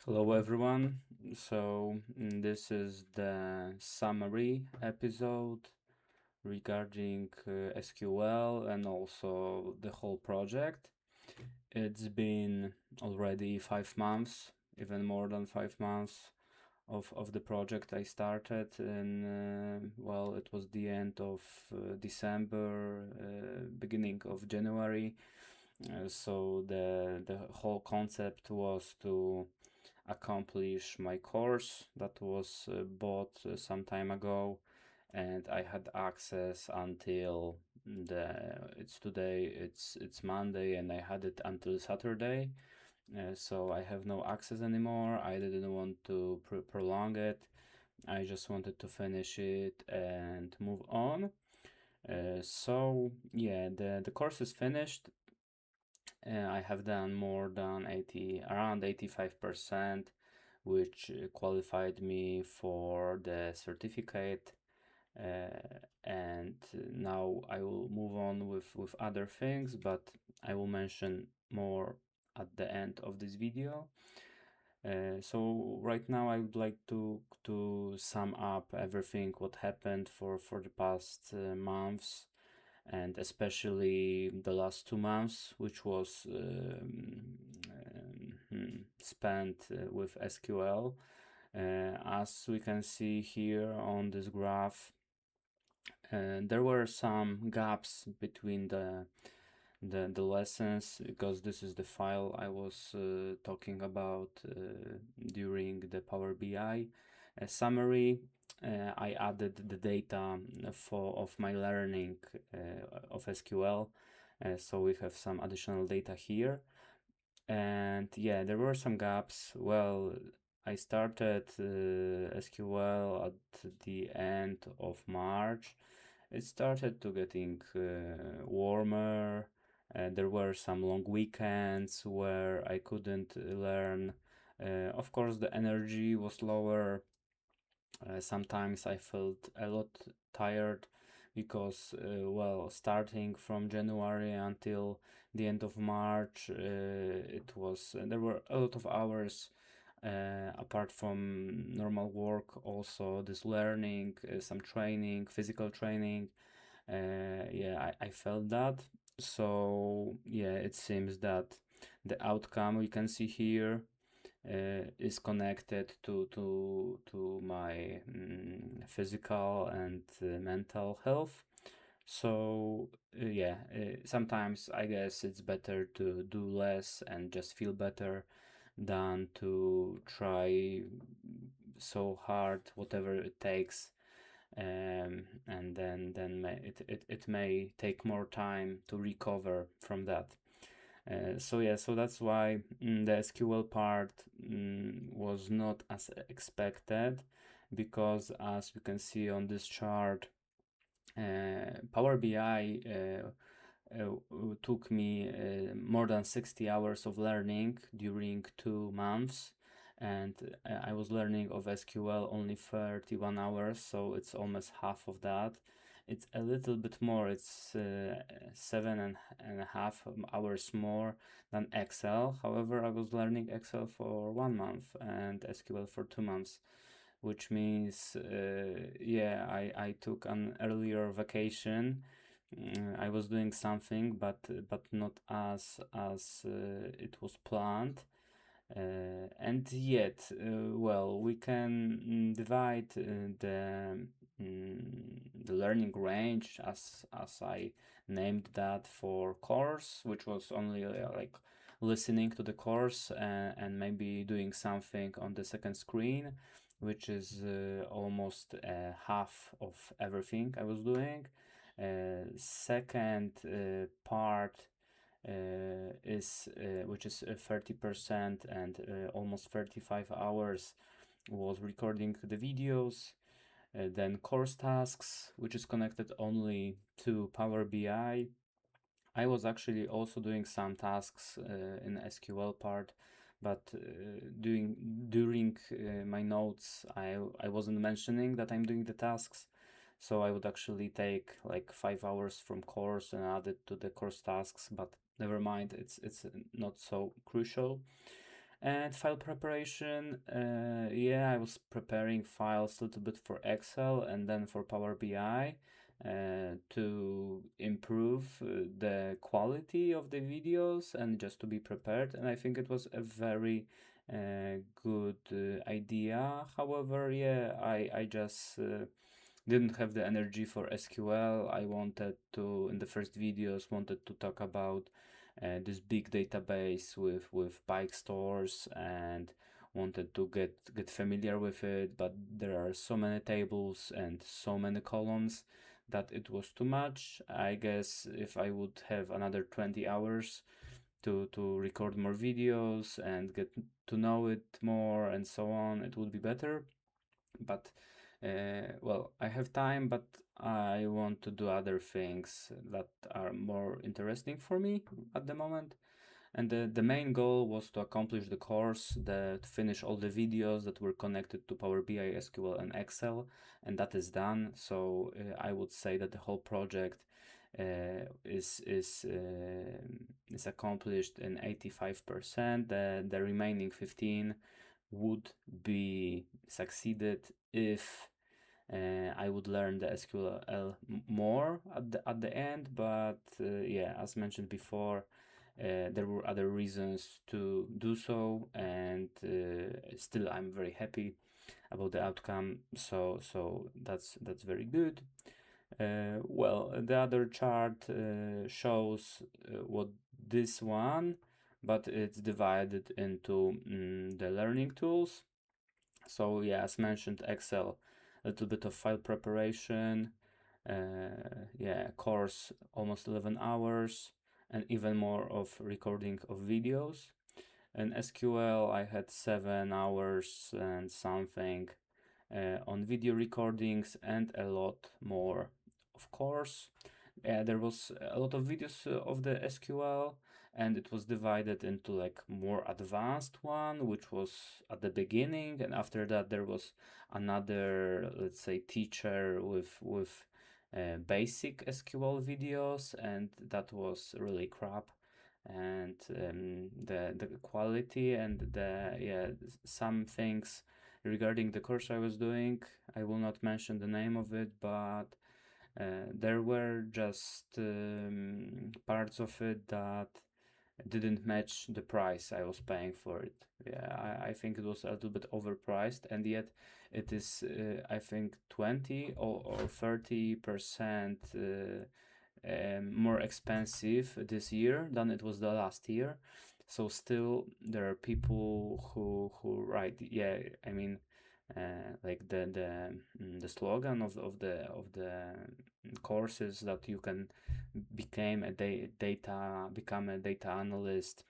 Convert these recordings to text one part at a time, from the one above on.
Hello, everyone. This is the summary episode regarding SQL and also the whole project. It's been already 5 months, even more than 5 months of the project I started in, it was the end of December, beginning of January. The whole concept was to accomplish my course that was bought some time ago, and I had access until the it's today it's Monday, and I had it until Saturday. So I have no access anymore. I didn't want to prolong it. I just wanted to finish it and move on. The course is finished. I have done more than 85%, which qualified me for the certificate. And now I will move on with other things, but I will mention more at the end of this video. So right now I would like to sum up everything what happened for the past months, and especially the last 2 months, which was spent with SQL. As we can see here on this graph, there were some gaps between the lessons, because this is the file I was talking about during the Power BI summary. I added the data of my learning of SQL, so we have some additional data here. And yeah, there were some gaps. Well, I started SQL at the end of March. It started to getting warmer. There were some long weekends where I couldn't learn. Of course, the energy was lower. Sometimes I felt a lot tired because, starting from January until the end of March, there were a lot of hours apart from normal work. Also, this learning, some training, physical training. I felt that. So yeah, it seems that the outcome we can see here is connected to my physical and mental health. Sometimes I guess it's better to do less and just feel better than to try so hard, whatever it takes, and it may take more time to recover from that. So that's why the SQL part was not as expected, because as we can see on this chart, Power BI took me more than 60 hours of learning during 2 months, and I was learning of SQL only 31 hours, so it's almost half of that. It's a little bit more, it's 7.5 hours more than Excel. However, I was learning Excel for 1 month and SQL for 2 months, which means, I took an earlier vacation. I was doing something, but not as it was planned. And yet, we can divide the learning range, as I named that, for course, which was only like listening to the course and maybe doing something on the second screen, which is almost half of everything I was doing. Second part is which is 30% and almost 35 hours, was recording the videos. Then course tasks, which is connected only to Power BI. I was actually also doing some tasks in SQL part, but during my notes, I wasn't mentioning that I'm doing the tasks. So I would actually take like 5 hours from course and add it to the course tasks, but never mind, it's not so crucial. And file preparation, yeah, I was preparing files a little bit for Excel and then for Power BI to improve the quality of the videos and just to be prepared. And I think it was a very good idea. However, yeah, I just didn't have the energy for SQL. I wanted to, in the first videos, wanted to talk about this big database with bike stores and wanted to get familiar with it, but there are so many tables and so many columns that it was too much. I guess if I would have another 20 hours to record more videos and get to know it more and so on, it would be better. But well, I have time, but I want to do other things that are more interesting for me at the moment. And the main goal was to accomplish the course, to finish all the videos that were connected to Power BI, SQL, and Excel, and that is done. So I would say that the whole project is accomplished in 85%. The remaining 15 would be succeeded if I would learn the SQL more at the end. But yeah, as mentioned before, there were other reasons to do so, and still I'm very happy about the outcome. So that's very good. Well, the other chart shows what this one, but it's divided into the learning tools. So yeah, as mentioned, Excel, a little bit of file preparation, yeah, course almost 11 hours, and even more of recording of videos. In SQL, I had 7 hours and something on video recordings and a lot more, of course. There was a lot of videos of the SQL, and it was divided into like more advanced one, which was at the beginning, and after that there was another, let's say, teacher with basic SQL videos, and that was really crap. And the quality and the yeah, some things regarding the course I was doing, I will not mention the name of it, but there were just parts of it that didn't match the price I was paying for it. Yeah, I think it was a little bit overpriced, and yet it is, I think, 20 or 30% more expensive this year than it was the last year. So still, there are people who write. Yeah, I mean, like the slogan of the courses that you can become a data analyst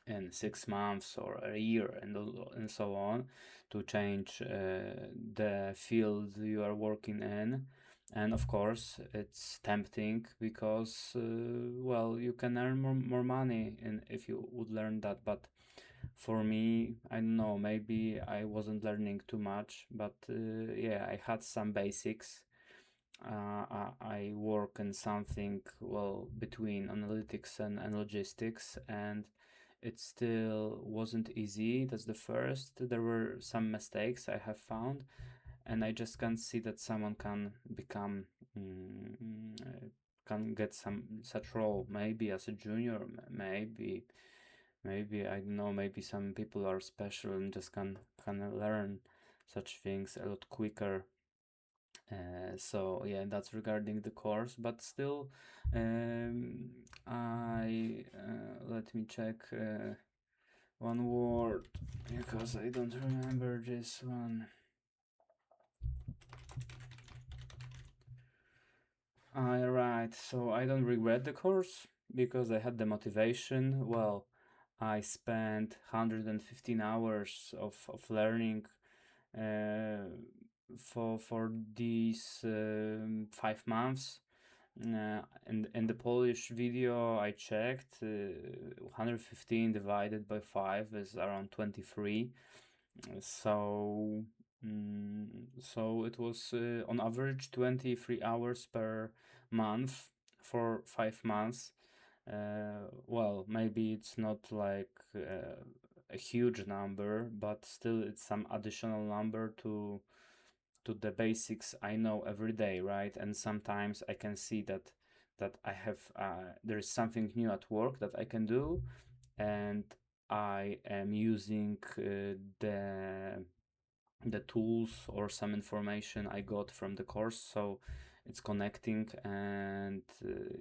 in 6 months or a year, and so on, to change the field you are working in. And of course it's tempting because well, you can earn more money if you would learn that. But for me, I don't know, maybe I wasn't learning too much, but yeah, I had some basics. I work in something, well, between analytics and logistics, and it still wasn't easy. That's the first. There were some mistakes I have found, and I just can't see that someone can become, can get some such role. Maybe as a junior, maybe I don't know. Maybe some people are special and just can learn such things a lot quicker. So yeah, that's regarding the course, but still, I let me check one word because I don't remember this one. Right, so I don't regret the course because I had the motivation. Well, I spent 115 hours of learning uh, for these 5 months. In the Polish video I checked, 115 divided by 5 is around 23. So so it was on average 23 hours per month for 5 months. Well, maybe it's not like a huge number, but still it's some additional number to the basics I know every day, right? And sometimes I can see that I have there is something new at work that I can do, and I am using the tools or some information I got from the course, so it's connecting, and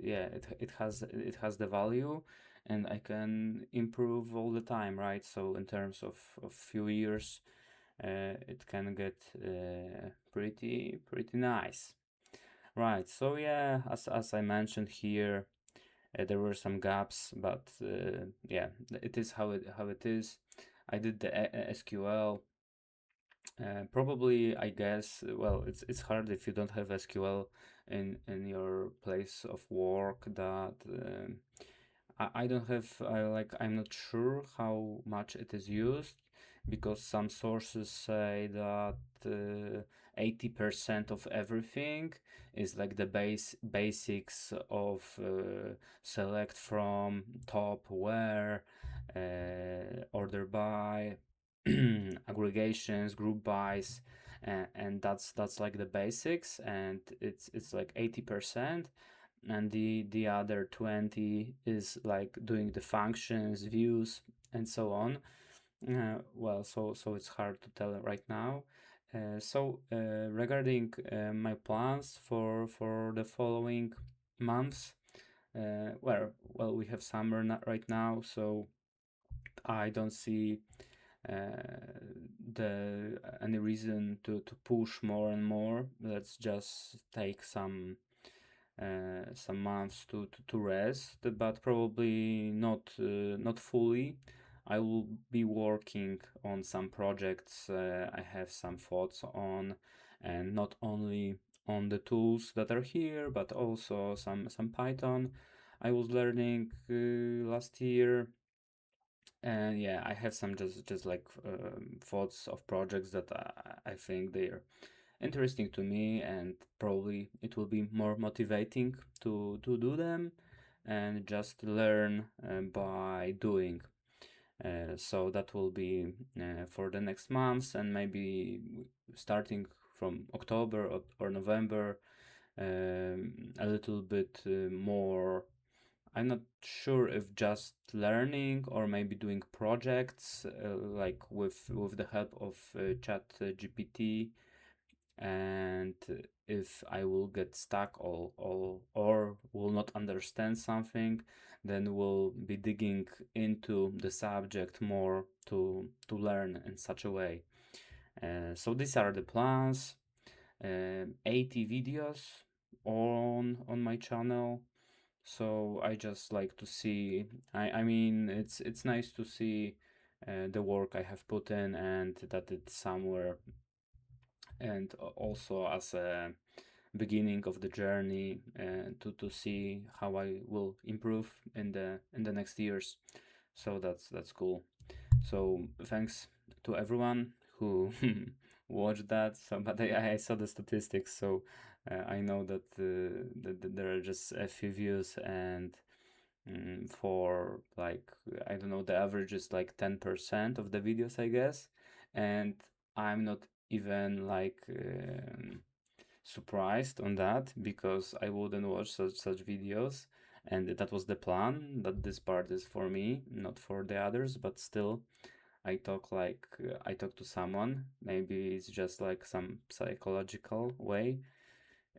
yeah, it has the value, and I can improve all the time, right? So in terms of few years, it can get pretty nice, right? So yeah, as I mentioned here, there were some gaps, but yeah, it is how it is. I did the SQL. Probably, I guess. Well, it's hard if you don't have SQL in your place of work. That I don't have. I'm not sure how much it is used, because some sources say that 80% of everything is like the basics of select from, top, where, order by, aggregations, group buys, and that's like the basics, and it's like 80%, and the other 20 is like doing the functions, views, and so on. Well, so it's hard to tell right now. Regarding my plans for the following months, we have summer right now, so I don't see the any reason to push more and more. Let's just take some months to rest, but probably not fully. I will be working on some projects I have some thoughts on, and not only on the tools that are here, but also some Python I was learning last year. And yeah, I have some just like thoughts of projects that I think they're interesting to me, and probably it will be more motivating to do them and just learn by doing. So that will be for the next months, and maybe starting from October or November, a little bit more. I'm not sure if just learning or maybe doing projects like with the help of Chat GPT, and if I will get stuck or will not understand something, then we'll be digging into the subject more to learn in such a way. So these are the plans. 80 videos on my channel. So I just like to see. I mean, it's nice to see the work I have put in, and that it's somewhere, and also as a beginning of the journey, to see how I will improve in the next years. So that's cool. So thanks to everyone who watched that. So, but I saw the statistics, so I know that there are just a few views, and for like, I don't know, the average is like 10% of the videos, I guess, and I'm not even like surprised on that, because I wouldn't watch such videos, and that was the plan, that this part is for me, not for the others. But still, I talk to someone. Maybe it's just like some psychological way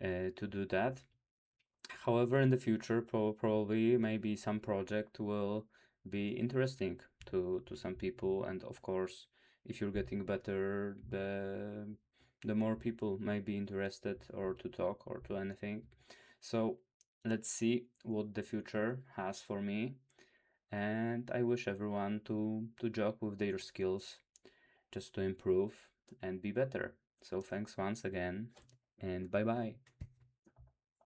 to do that. However, in the future, probably maybe some project will be interesting to some people, and of course, if you're getting better, the more people may be interested or to talk or to anything. So let's see what the future has for me, and I wish everyone to jog with their skills, just to improve and be better. So thanks once again, and bye bye.